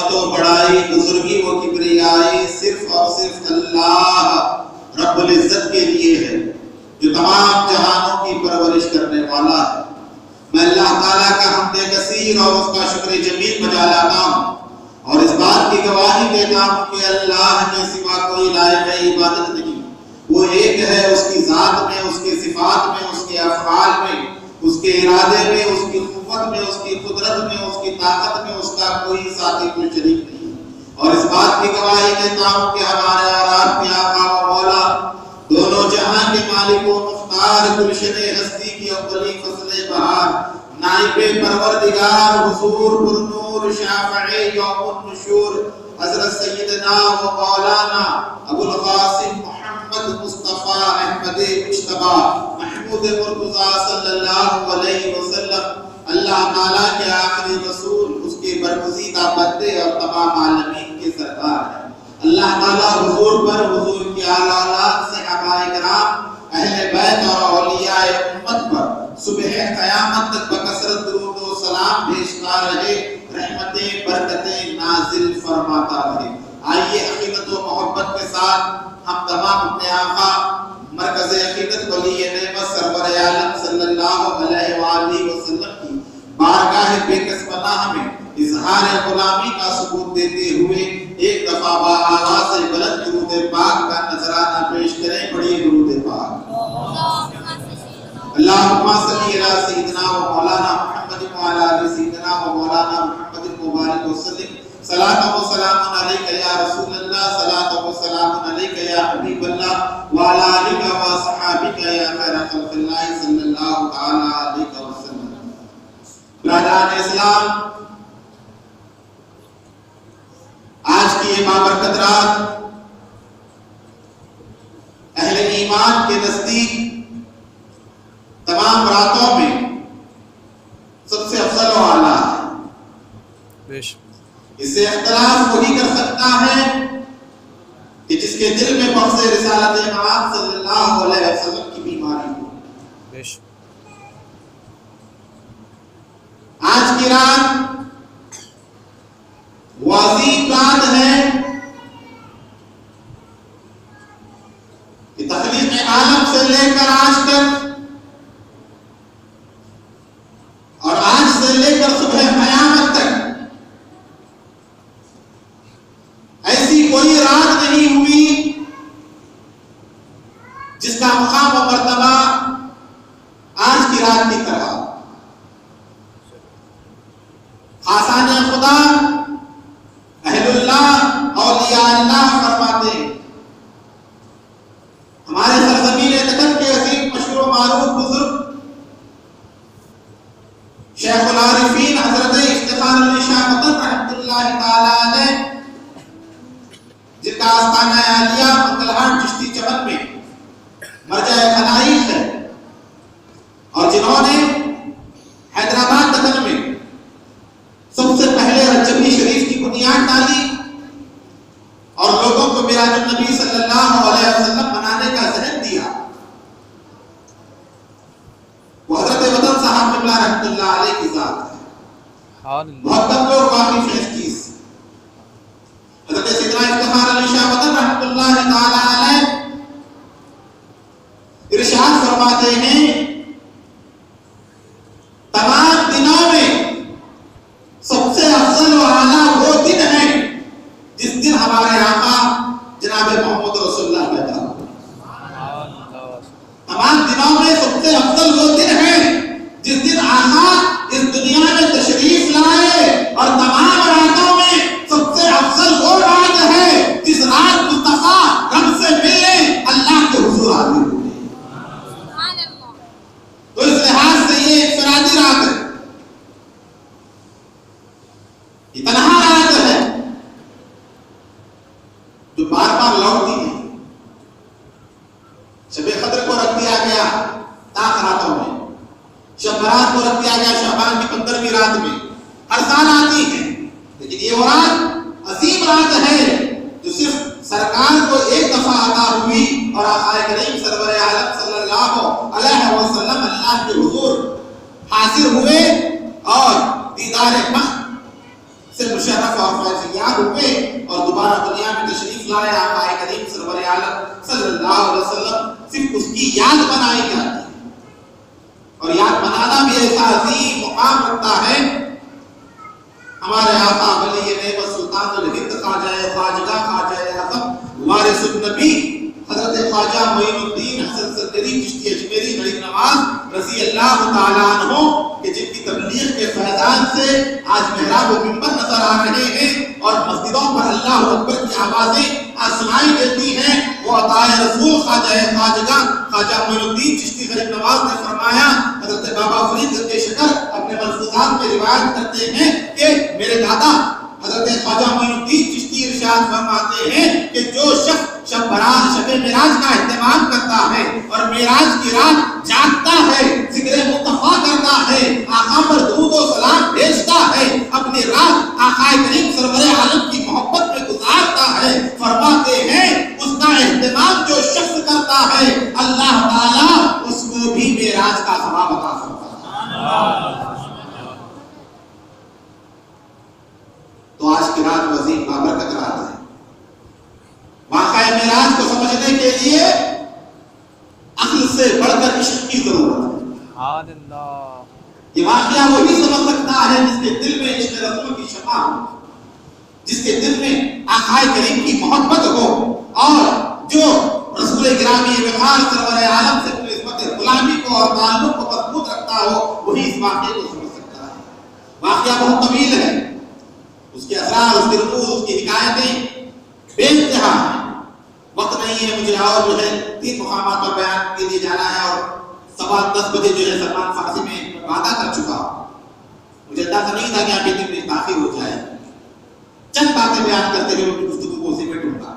عظمت و بڑائی، بزرگی و کبریائی صرف اور صرف اللہ رب العزت کے لیے ہے جو تمام جہانوں کی پرورش کرنے والا ہے۔ میں اللہ تعالیٰ کا حمد کثیر اور اس کا شکر جمیل بجا لاتا ہوں اور اس بات کی گواہی دیتا ہوں کہ اللہ کے سوا کوئی لائق عبادت نہیں۔ وہ ایک ہے، اس کی ذات میں، اس کی صفات میں، اس کے افعال میں، اس کے ارادے میں، اس کی قوت میں، اس کی قدرت میں، اس کی طاقت میں اس کا کوئی ساتھی، کوئی شریک نہیں۔ اور اس بات کی گواہی دیتا ہوں کہ ہمارے اور آپ کے آقا و مولا، دونوں جہاں کے مالک و مختار، گلشن ہستی کی اولی فصل بہار، نائب پروردگار، حضور پرنور، شافع یوم النشور، حضرت سیدنا و مولانا ابو القاسم محمد مصطفیٰ احمد مجتبیٰ محمود مرتضیٰ صلی اللہ علیہ وسلم، اللہ تعالیٰ کے آخری رسول، اس کے برگزیدہ بندے اور تمام عالمین کے سردار ہیں۔ اللہ تعالیٰ حضور پر، حضور کی اعلی اولاد، صحابہ کرام، اہل بیت اور اولیاء امت پر صبح قیامت تک بکثرت درود و سلام بھیجتا رہے، رحمتیں برکتیں نازل فرماتا رہے۔ آئیے عقیدت و محبت کے ساتھ ہم تمام اپنے آقا مرکز عقیدت ولی نعمت سرور عالم صلی اللہ علیہ وآلہ وسلم کی بارگاہ بے کس پناہ میں اظہار غلامی کا ثبوت دیتے ہوئے ایک دفعہ با آواز بلند درود پاک کا نذرانہ پیش کریں۔ پڑھیے درود پاک۔ اللہم صلی علی سیدنا و مولانا محمد و علی آل سیدنا و مولانا محمد مبارک وسلم۔ صلاۃ و سلام علیک یا رسول اللہ، صلاۃ و سلام علیک یا حبیب اللہ، وعلی آلک و صحابک یا خیر خلق اللہ صلی اللہ تعالی علیہ وسلم۔ برادران اسلام، آج کی یہ بابرکت رات اہل ایمان کے نزدیک تمام راتوں میں سب سے افضل و اعلیٰ ہے۔ اس سے اختلاف وہی کر سکتا ہے کہ جس کے دل میں بغض رسالت امام صلی اللہ علیہ وسلم کی بیماری ہو۔ آج کی رات وہ عظیم رات ہے کہ تخلیق عالم سے لے کر آج تک اور آج سے لے کر صبح قیامت تک ایسی کوئی رات نہیں ہوئی جس کا مقام و مرتبہ آج کی رات کی طرح۔ خاصان خدا، اہل اللہ، اولیاء اللہ فرماتے ہیں، ہمارے سرزمین تکن کے عظیم مشہور و معروف بزرگ شیخ العارفین حضرت افتخار علی شاہ مدن رحمۃ اللہ تعالی علیہ، جن کا آستانہ عالیہ منگلہاٹ چشتی چمن میں مرجع خلائق ہے، اور جنہوں نے حیدرآباد دکن میں سب سے پہلے رجبی شریف کی بنیاد ڈالی اور لوگوں کو میراج النبی صلی اللہ علیہ وسلم منانے کا ذہن دیا، وہ حضرت وطن صاحب قبلہ رحمۃ اللہ علیہ کی ذات ہے۔ بہت کم لوگ واقف ہیں اس چیز سے۔ حضرت سیدنا افتخار علی شاہ وطن رحمۃ اللہ تعالی علیہ ارشاد فرماتے ہیں، تمام دنوں میں سب سے افضل و اعلیٰ وہ دن ہے جس دن ہمارے آقا جناب محمد رسول اللہ پیدا ہوئے۔ تمام دنوں میں سب سے افضل وہ دن ہے جس دن آقا اس دنیا میں تشریف لائے، اور تمام راتوں میں سب سے افضل وہ رات ہے جس رات مصطفیٰ رب سے ملنے اللہ کے حضور حاضر ہوئے۔ تو اس لحاظ سے یہ انفرادی رات ہے، یہ تنہا رات ہے جو بار بار لوٹتی ہے۔ شب قدر کو رکھ دیا گیا تاخ راتوں میں، شب برات کو رکھ دیا گیا شعبان کی 15ویں رات میں، ہر سال آتی ہے، لیکن یہ وہ رات عظیم رات ہے جو صرف سرکار کو ایک دفعہ عطا ہوئی، اور آقا کریم سرور عالم صلی اللہ علیہ وسلم اللہ کے حضور حاضر ہوئے اور دیدار مخ سے مشرف طرف اور فیضیاب ہوئے اور دوبارہ دنیا میں تشریف لائے آقا کریم سرور عالم صلی اللہ علیہ وسلم، صرف اس کی یاد بنائی جاتی ہے۔ اور یاد بنانا بھی ایسا عظیم مقام رکھتا ہے۔ ہمارے آقا ولی نعمت سلطان الہند خواجہ اعظم وارث النبی حضرت خواجہ معین الدین حسن سندری چشتی اجمیری غریب نواز رضی اللہ تعالیٰ عنہ کہ جن کی تبلیغ کے فیضان سے آج محراب و منبر نظر آ رہے ہیں اور مسجدوں پر اللہ اکبر کی آوازیں سنائی دیتی ہیں، وہ عطائے رسول خواجہ معین الدین چشتی غریب نواز نے فرمایا، حضرت بابا فرید کے شکر اپنے ملفوظات میں روایت کرتے ہیں کہ میرے دادا حضرت خواجہ معین الدین چشتی ارشاد فرماتے ہیں کہ جو شخص شب معراج کا اہتمام کرتا ہے اور معراج کی رات جاگتا ہے، ذکر مصطفیٰ کرتا ہے، آقا پر درود و سلام بھیجتا ہے، اپنی رات آقا کریم سرور عالم کی محبت میں گزارتا ہے، فرماتے ہیں اس کا اہتمام جو شخص کرتا ہے اللہ تعالیٰ اس کو بھی معراج کا ثواب عطا فرماتا ہے۔ تو آج کی رات عظیم بابرکت رات ہے۔ واقعہ معراج کو سمجھنے کے لیے عقل سے بڑھ کر عشق کی ضرورت ہے۔ یہ واقعہ وہی سمجھ سکتا ہے جس کے دل میں عشق رسول کی شمع ہو، جس کے دل میں آقا کریم کی محبت ہو، اور جو رسول گرامی وقار سرور عالم سے اپنی نسبت غلامی کو اور تعلق کو مضبوط رکھتا ہو، وہی اس واقعے کو سمجھ سکتا ہے۔ واقعہ بہت طویل ہے، اس کے اسرار، اس کے رموز، اس کی حکایتیں بے انتہا ہیں۔ وقت نہیں ہے مجھے، اور جو ہے 3 مقامات پر بیان کے لیے جانا ہے، اور 10:15 بجے جو ہے سلمان فارسی میں وعدہ کر چکا ہوں۔ مجھے اندازہ نہیں تھا کہ آپ اتنی تاخیر ہو جائے۔ چند باتیں بیان کرتے ہوئے اپنی گفتگو کو اسی میں ڈھونڈا۔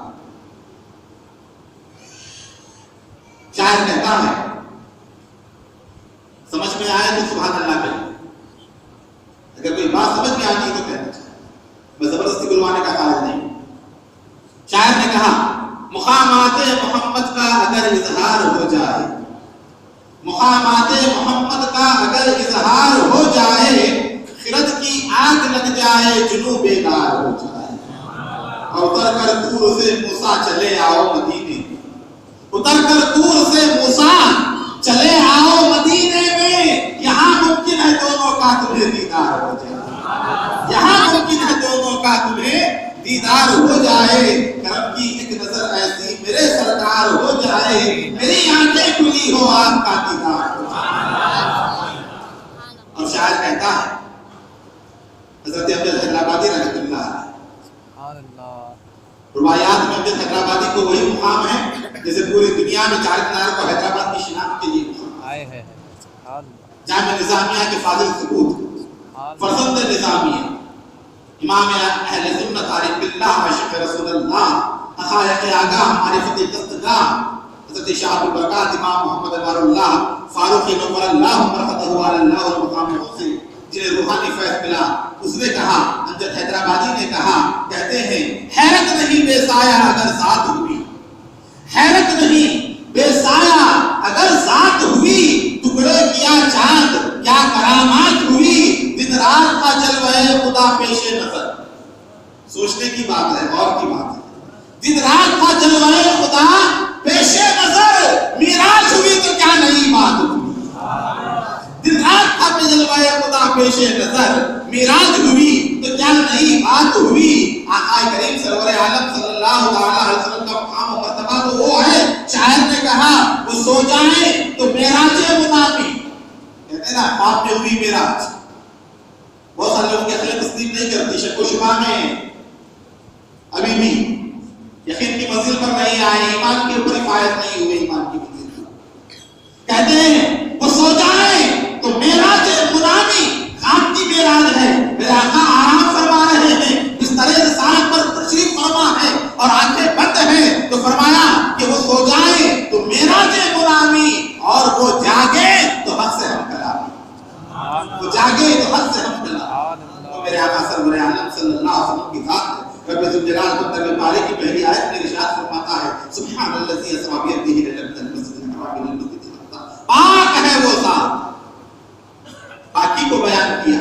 شاعر کہتا ہے، سمجھ میں آئے تو سبحان اللہ کہیے، اگر کوئی بات سمجھ میں آتی ہے تو کہنا چاہیے، میں زبردستی بلوانے کا خارج نہیں۔ شاعر نے کہا، مقامات محمد کا اگر اظہار ہو جائے، مقامات محمد کا اگر اظہار ہو جائے، خرد کی آگ لگ جائے، جنوں بیدار ہو جائے، اور اتر کر طور سے موسیٰ چلے آؤ مدینے، اتر کر طور سے موسیٰ چلے آؤ مدینے میں، یہاں ممکن ہے دونوں کا تمہیں دیدار ہو جائے، یہاں ممکن ہے دونوں کا تمہیں دیدار ہو جائے، کرم کی ایک نظر ایسی میرے سرکار ہو جائے، میری آنکھیں کھلی ہو آپ کا دیدار ہو جائے۔ اور شاعر کہتا ہے، حضرت عبد حیدرآبادی رحمۃ اللہ علیہ، روایات میں عبد حیدرآبادی کو وہی مقام ہے جیسے پوری دنیا میں چار مینار کو حیدرآباد کی شناخت کے لیے مقام ہے۔ جامعہ نظامیہ کے فاضل ثبوت، فرزند نظامیہ، امام اہل سنت عارف باللہ عاشق رسول اللہ، حقائق آگاہ معرفت دستگاہ، حضرت شاہ البرکات امام محمد انوار اللہ فاروق نور اللہ مرحمتہ علی اللہ المقام حسین، جنہیں روحانی فیض ملا، اس نے کہا، امجد حیدرآبادی نے کہا، کہتے ہیں حیرت نہیں بے سایہ اگر ذات ہوئی، حیرت نہیں بے سایہ اگر ذات ہوئی، ٹکڑے کیا چاند کیا کرامات ہوئی، دن رات کا جلوہ خدا پیش نظر۔ سوچنے کی بات ہے، غور کی بات ہے، دن رات کا جلوہ خدا پیش نظر، معراج ہوئی تو کیا نئی بات ہوئی، دن رات کا جلوہ خدا پیش نظر، معراج ہوئی تو کیا نئی بات ہوئی۔ آقا کریم سرور عالم صلی اللہ علیہ وسلم کا مقام و مرتبہ تو وہ ہے، شاعر نے کہا وہ سو جائیں تو معراج منامی، کہتے ہیں نا خواب میں ہوئی معراج۔ بہت سارے لوگوں کی عقل تسلیم نہیں کرتی، شک و شبہ میں ابھی بھی یقین کی منزل پر نہیں آئے، ایمان کے اوپر حفاظت نہیں ہوئے، ایمان کی منزل پر کہتے ہیں وہ سو جائیں تو معراج منامی، خواب کی معراج ہے، میرے آقا آرام فرما رہے ہیں، بستر رسالت پر تشریف فرما ہے اور آنکھیں بند ہیں، تو فرمایا کہ وہ سو جائیں تو معراج منامی، اور وہ جاگے تو حق سے ہم کلامی، وہ جاگے تو حق سے ہم کلامی۔ تو میرے آقا سرور عالم صلی اللہ علیہ وسلم کی ذات رب ذوالجلال قدر بارے کی پہلی آیت میں ارشاد فرماتا ہے، سبحان الذی اسری بعبدہ لیلا من المسجد الحرام الى المسجد الاقصى، پاک ہے وہ ذات، پاکی کو بیان کیا،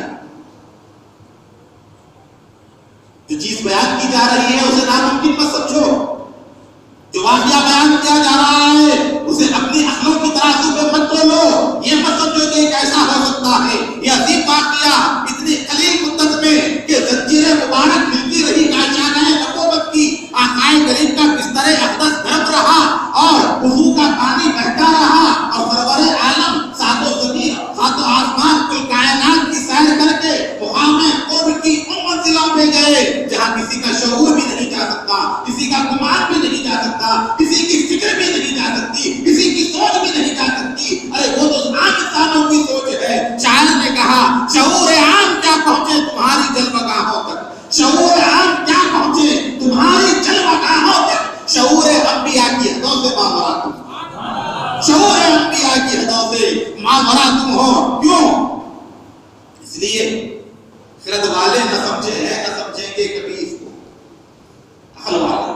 جو جا رہی ہے اسے ناممکن مت سمجھو. جو واقعہ بیان کیا جا رہا ہے اسے اپنی عقلوں کی ترازو پہ مت تولو. یہ مت سمجھو کہ کیسا ہو سکتا ہے. یہ عظیم واقعہ اتنی قلیل مدت میں کہ زنجیر مبارک ملتی رہی کاشانہ نبوت کی. آقائے کریم کا بستر اقدس گرم رہا اور وضو کا پانی بہتا رہا اور سرور عالم سات و زمین سات و آسمان کل کائنات کی سیر کر کے مقام قرب کی ان منزلوں پہ گئے جہاں کسی کا شعور بھی نہیں جا سکتا, کسی کا گمان بھی نہیں جا سکتا, کسی کی فکر بھی نہیں جا سکتی, کسی کی سوچ بھی نہیں جا سکتی. ارے وہ تو عام انسانوں کی سوچ ہے. شاعر نے کہا شعور عام کیا پہنچے تمہاری جلوگاہوں تک, شعور عام کیا پہنچے تمہاری جلوگاہوں تک. شعور انبیاء کی حدوں سے ماورا تم, شعور انبیاء کی حدوں سے ماورا تم ہو. کیوں؟ اس لیے خرد والے نہ سمجھے ہیں نہ سمجھیں گے کبھی اس کو. عقل والے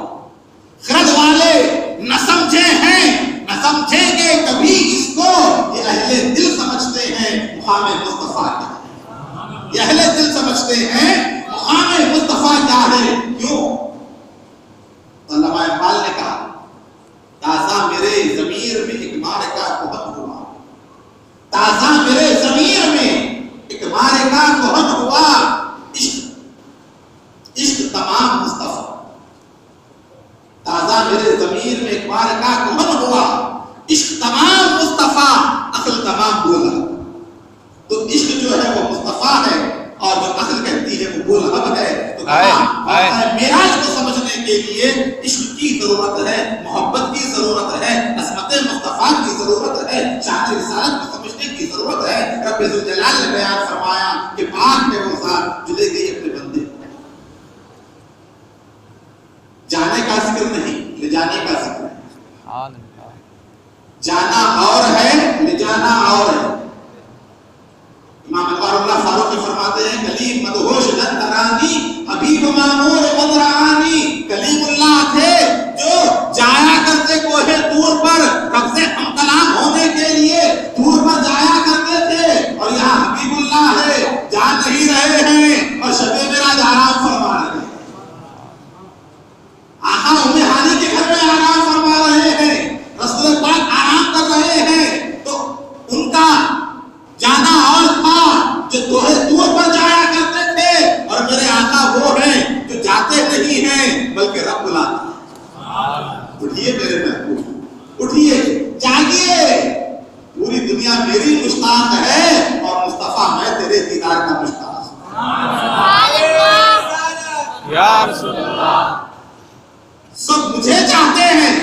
خرد والے نہ سمجھے ہیں نہ سمجھیں گے کبھی اس کو. یہ اہل دل سمجھتے ہیں مقام مصطفیٰ کیا ہے. یہ اہل دل سمجھتے ہیں مقام مصطفیٰ کیا ہے. کیوں؟ علامہ اقبال نے کہا تازہ میرے ضمیر میں ایک معرکہ کہن ہوا, تازہ میرے ضمیر میں ایک معرکہ کہن ہوا. عشق تمام مصطفیٰ, تازہ میرے ضمیر میں ایک معرکہ کہن ہوا. عشق تمام مصطفیٰ عقل تمام بولا. تو عشق جو ہے وہ مصطفیٰ ہے اور جو عقل کہتی ہے وہ بولہب ہے. تو معراج کو سمجھنے کے لیے عشق کی ضرورت ہے, محبت کی ضرورت ہے, عظمت مصطفیٰ کی ضرورت ہے, شان رسالت کو سمجھنے کی ضرورت ہے. رب ذوالجلال نے بیان فرمایا کہ پاک ہے وہ ذات جو لے گئی اپنے بندے. جانے کا ذکر نہیں, لے جانے کا ذکر ہے. جانا اور ہے, لے جانا اور ہے. امام انوار اللہ فاروقی فرماتے ہیں کلیم مدہوش لن ترانی حبیب مامور بدرانی. کلیم اللہ تھے جو جایا کرتے کوہ طور پر رب سے ہم کلام ہونے کے لیے طور پر جایا کرتے تھے, اور یہاں حبیب اللہ ہے جا نہیں رہے ہیں اور شب معراج آرام فرما رہے ہیں. آقا ام ہانی کے گھر میں آرام فرما رہے ہیں, رسول پاک آرام کر رہے ہیں. تو ان کا جانا اور تھا جو کوہ طور پر جایا کرتے تھے, اور میرے آقا وہ ہیں جو جاتے نہیں ہیں بلکہ رب بلاتے ہیں. اٹھیے میرے محبوب, اٹھیے, جاگیے. پوری دنیا میری مشتاق ہے اور مصطفیٰ میں تیرے دیدار کا مشتاق ہوں. یا رسول اللہ. سب مجھے چاہتے ہیں,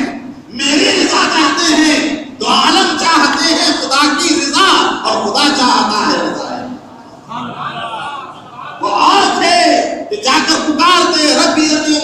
میری رضا چاہتے ہیں, تو عالم چاہتے ہیں خدا کی رضا اور خدا چاہتا ہے رضا. وہ اور تھے کہ جا کر پکارتے ربی ربی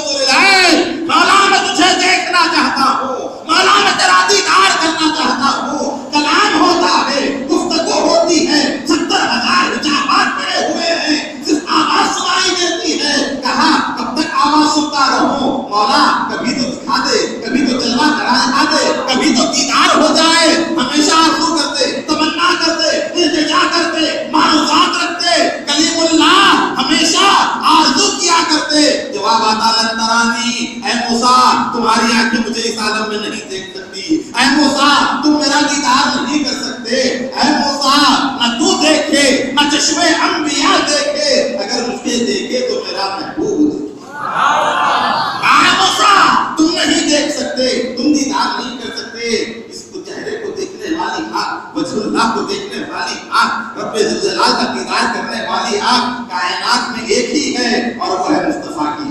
مولا میں تجھے دیکھنا چاہتا ہوں, مولا میں تیرا دیدار کرنا چاہتا ہوں. کلام ہوتا ہے, گفتگو ہوتی ہے, 70,000 حجابات پڑے ہوئے ہیں, صرف آواز سنائی دیتی ہے. کہا کب تک آواز سنتا رہوں مولا, کبھی تو دکھا دے, کبھی تو جلوہ کرا دے, کبھی تو دیدار ہو جائے. ہمیشہ آرزو کرتے, تمنا کرتے, التجا کرتے, معروضات رکھتے. کلیم اللہ ہمیشہ آرزو کیا کرتے. جواب آتا لن ترانی, اے موسیٰ تمہاری آنکھیں مجھے اس عالم میں نہیں دیکھ سکتی. اے موسیٰ تم میرا دیدار نہیں کر سکتے. اے موسیٰ نہ تو دیکھے نہ چشمے انبیاء دیکھے, اگر مجھے دیکھے تو میرا محبوب دیکھے. اے موسیٰ تم نہیں دیکھ سکتے, تم دیدار نہیں کر سکتے. اس کو چہرے کو دیکھنے والی آنکھ, وجہ اللہ کو دیکھنے والی آنکھ, رب ذوالجلال کا دیدار کرنے والی آنکھ کائنات میں ایک ہی ہے اور وہ ہے مصطفیٰ کی.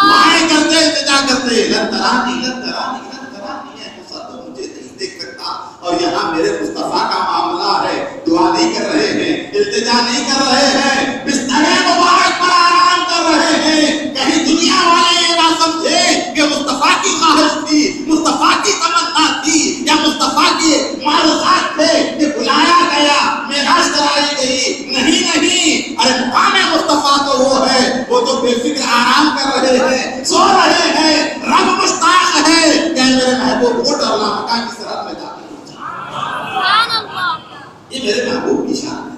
دعائیں کرتے, التجا کرتے, لن ترانی لن ترانی لن ترانی. اے موسیٰ تو مجھے نہیں دیکھ سکتا, اور یہاں میرے مصطفیٰ کا معاملہ ہے. دعا نہیں کر رہے ہیں, التجا نہیں کر رہے ہیں, بستر مبارک پر آرام کر رہے ہیں. کہیں دنیا والے یہ نہ سمجھے کہ مصطفیٰ کی خواہش تھی, مصطفیٰ کی تمنا تھی, یا مصطفیٰ کے معروضات تھے کہ بلایا گیا, معراج کرائی گئی. نہیں نہیں, ارے مقام مصطفیٰ تو وہ ہے, وہ تو بے فکر آرام کر رہے ہیں, سو رہے ہیں. رب مشتاق ہے کہ میرے محبوب اٹھ اور مکان کی سرحد میں جا. یہ میرے محبوب کی شان ہے.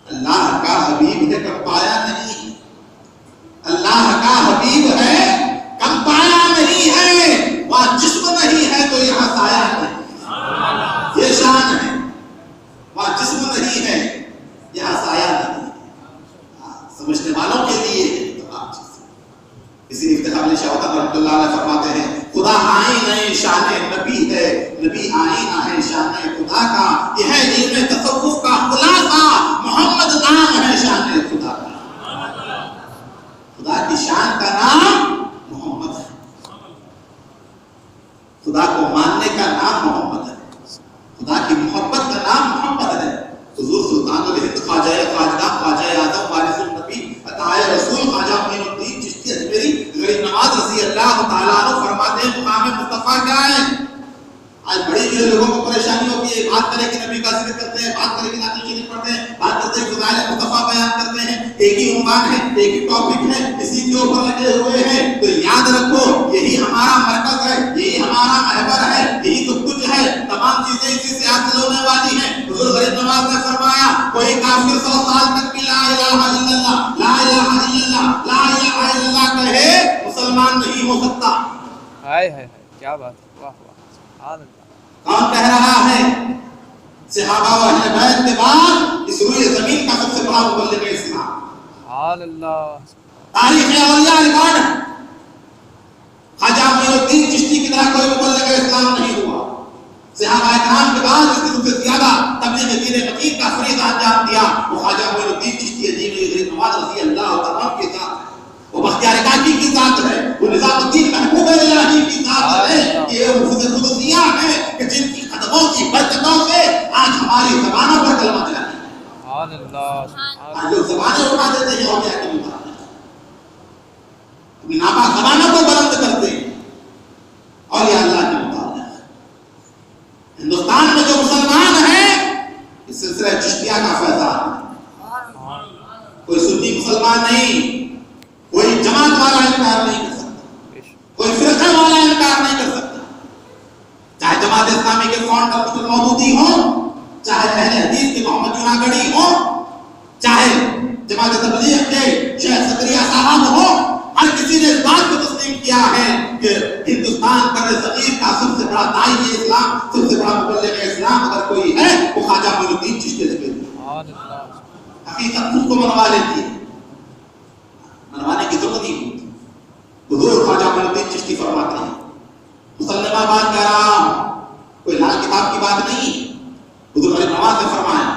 اللہ کا حبیب ہے کب پایا نہیں, بات کریں گے نعت شریف پڑھتے ہیں، بات کرتے ہیں فضائل مصطفیٰ بیان کرتے ہیں، ایک ہی عنوان ہے، ایک ہی ٹاپک ہے، اسی کے اوپر لگے ہوئے ہیں. تو یاد رکھو یہی ہمارا مرکز ہے، یہی ہمارا محور ہے، یہی تو کچھ ہے. تمام چیزیں اسی سے حاصل ہونے والی ہیں. حضور غریب نواز نے فرمایا کوئی کافر 100 سال تک بھی لا الہ الا اللہ لا الہ الا اللہ لا الہ الا اللہ کہے مسلمان نہیں ہو سکتا. ہائے ہائے کیا بات ہے، واہ واہ سبحان اللہ. کون کہہ رہا ہے؟ صحابہ و اہل بیت کے بعد اس روئے زمین کا سب سے بڑا مبلغ اسلام. سبحان اللہ. تاریخ اولیاء ریکارڈ ہے، خواجہ معین الدین چشتی کی طرح کوئی مبلغ اسلام نہیں ہوا. صحابہ کرام کے بعد اس نے سب سے زیادہ تبلیغ دین متین کا فریضہ انجام دیا وہ خواجہ معین الدین چشتی عظیم غریب نواز رضی اللہ تعالیٰ کے ساتھ ہے. وہ بختیار کاکی کی ذات ہے، وہ نظام الدین محبوب الہی کی ذات ہے. یہ خصوصیاں ہیں کہ جن کی قدموں کی برکتوں سے آج ہماری زبانوں پر کلمہ چلا ہے. سبحان اللہ. آج لوگ زبانیں اٹھا دیتے ہیں اولیاء کے مطابق، اپنی ناپاک زبانوں کو بلند کرتے ہیں اولیاء اللہ کے مطابق. ہندوستان میں جو مسلمان ہیں اس سلسلہ چشتیہ کا فیضان ہے. کوئی سنی مسلمان نہیں، کوئی جماعت والا انکار نہیں کر سکتا، کوئی فرقہ والا انکار نہیں کر سکتا. چاہے جماعت اسلامی کے فاؤنڈر عبد المودودی ہوں، چاہے اہل حدیث کے محمد جوناگڑھی ہوں، چاہے جماعت تبلیغ کے شیخ زکریا صاحب ہوں، ہر کسی نے اس بات کو تسلیم کیا ہے کہ ہندوستان پر صغیر کا سب سے بڑا داعی اسلام، سب سے بڑا مبلغ اسلام اگر کوئی ہے وہ خواجہ معین الدین چشتی ہے. حقیقت خود کو منوا لیتی ہے، منوانے کی ضرورت نہیں ہوتی. حضور خواجہ معین الدین چشتی فرماتے ہیں، مسلمہ بات کہہ رہا ہوں، کوئی لال کتاب کی بات نہیں. حضور غریب نواز نے فرمایا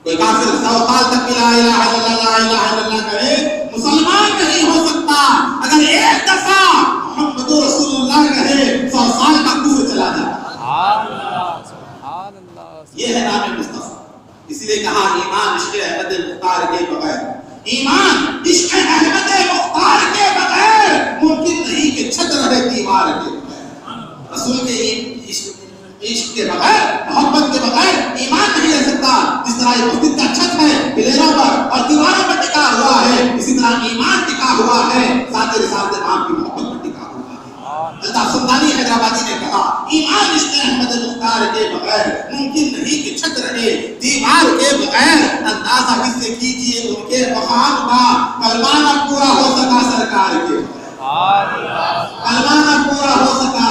کوئی کافر 100 سال تک لا الہ الا اللہ لا الہ الا اللہ کہے مسلمان نہیں ہو سکتا. اگر ایک دفعہ محمد رسول اللہ کہے 100 سال کا کفر چلا جاتا. سبحان اللہ. یہ ہے نام مصطفیٰ. اسی لیے کہا ایمان عشق احمد مختار کے بغیر، ایمان عشق احمد مختار کے بغیر ممکن نہیں کہ چھت رہے دیوار کے بغیر. رسول کے عشق کے بغیر، محبت کے بغیر ایمان نہیں رہ سکتا. جس طرح یہ مسجد کا چھت ہے پلیروں پر اور دیواروں پر ٹکا ہوا ہے، اسی طرح ایمان ٹکا ہوا ہے ذات رسالت امام کی محبت پر ٹکا ہوا ہے. الطاف سلطانی حیدرآبادی نے کہا ایمان عشق احمد مختار کے بغیر ممکن نہیں کہ چھت رہے دیوار کے بغیر. اندازہ اس سے کیجئے ان کے مقام کا، کلمہ نہ پورا ہو سکا سرکار کے بغیر. کلمہ نہ پورا ہو سکا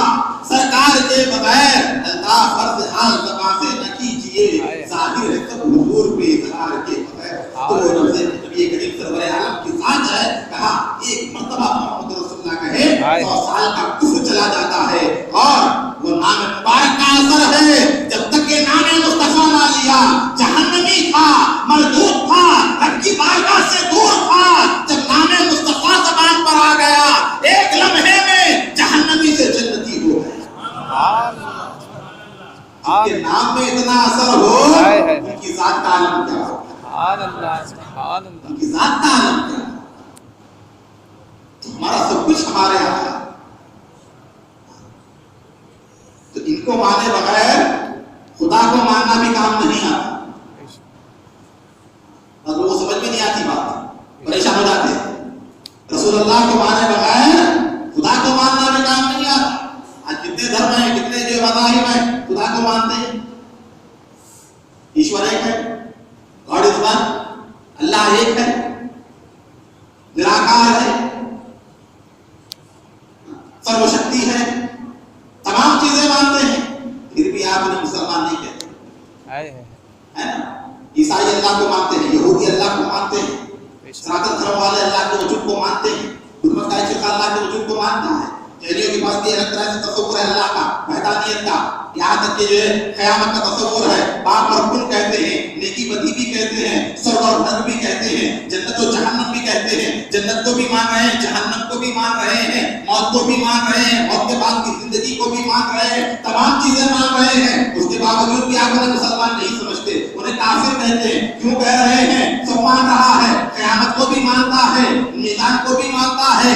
سرکار کے بغیر. اللہ فرض حال زبان سے نہ کیجئے ظاہر ہے سب حضور پہ اظہار کے بغیر. تو وہ نبی کریم سرور عالم کی ذات ہے. کہا ایک مرتبہ محمد رسول اللہ کہے 100 سال کا کفر چلا جاتا ہے. اور وہ نام مبارک کا اثر ہے، جب تک یہ نام مصطفیٰ نہ لیا جہنمی تھا، مردود تھا، رب کی بارگاہ سے دور تھا. جب نام مصطفیٰ زبان پر آ گیا ایک لمحے میں جہنمی سے جنتی ہو گیا. جن کے نام میں اتنا اثر ہو ان کی ذات کا عالم کیا ہو. ان کی ذات کا عالم کیا ہو. ہمارا سب کچھ ہمارے یہاں ہے. تو ان کو مانے بغیر خدا کو ماننا بھی کام نہیں آتا. مطلب وہ سمجھ میں نہیں آتی بات، پریشان ہو جاتے ہیں. رسول اللہ کو مانے بغیر خدا کو ماننا بھی کام نہیں آتا. آج کتنے دھرم ہیں، کتنے جو مذاہب ہیں خدا کو مانتے ہیں. ایشور ایک ہے، گاڈ از ون، اللہ ایک ہے، نراکار ہے، سرو شکتی ہے، تمام چیزیں مانتے ہیں. پھر بھی آپ انہیں مسلمان نہیں کہتے ہے نا. عیسائی اللہ کو مانتے ہیں، یہودی اللہ کو مانتے ہیں، سناتن دھرم والے اللہ کے وجود کو مانتے ہیں، بدھ مت کا ایک فرقہ اللہ کے وجود کو مانتا ہے. جینیوں کے پاس بھی الگ طرح سے تصور ہے اللہ کا، وحدانیت کا. یہاں تک کہ جو ہے قیامت کا تصور ہے. باپ اور کن کہتے ہیں، نیکی بدی بھی کہتے ہیں، سرگ اور نرک بھی کہتے ہیں، جنت و جہنم بھی کہتے ہیں. جنت کو بھی مان رہے ہیں، جہنم کو بھی مان رہے ہیں، موت کو بھی مان رہے ہیں، موت کے بعد کی زندگی کو بھی مان رہے ہیں، تمام چیزیں مان رہے ہیں. اس کے باوجود بھی آپ انہیں مسلمان نہیں سمجھتے، انہیں کافر کہتے ہیں. کیوں کہہ رہے ہیں؟ سب مان رہا ہے، قیامت کو بھی مانتا ہے، میزان کو بھی مانتا ہے،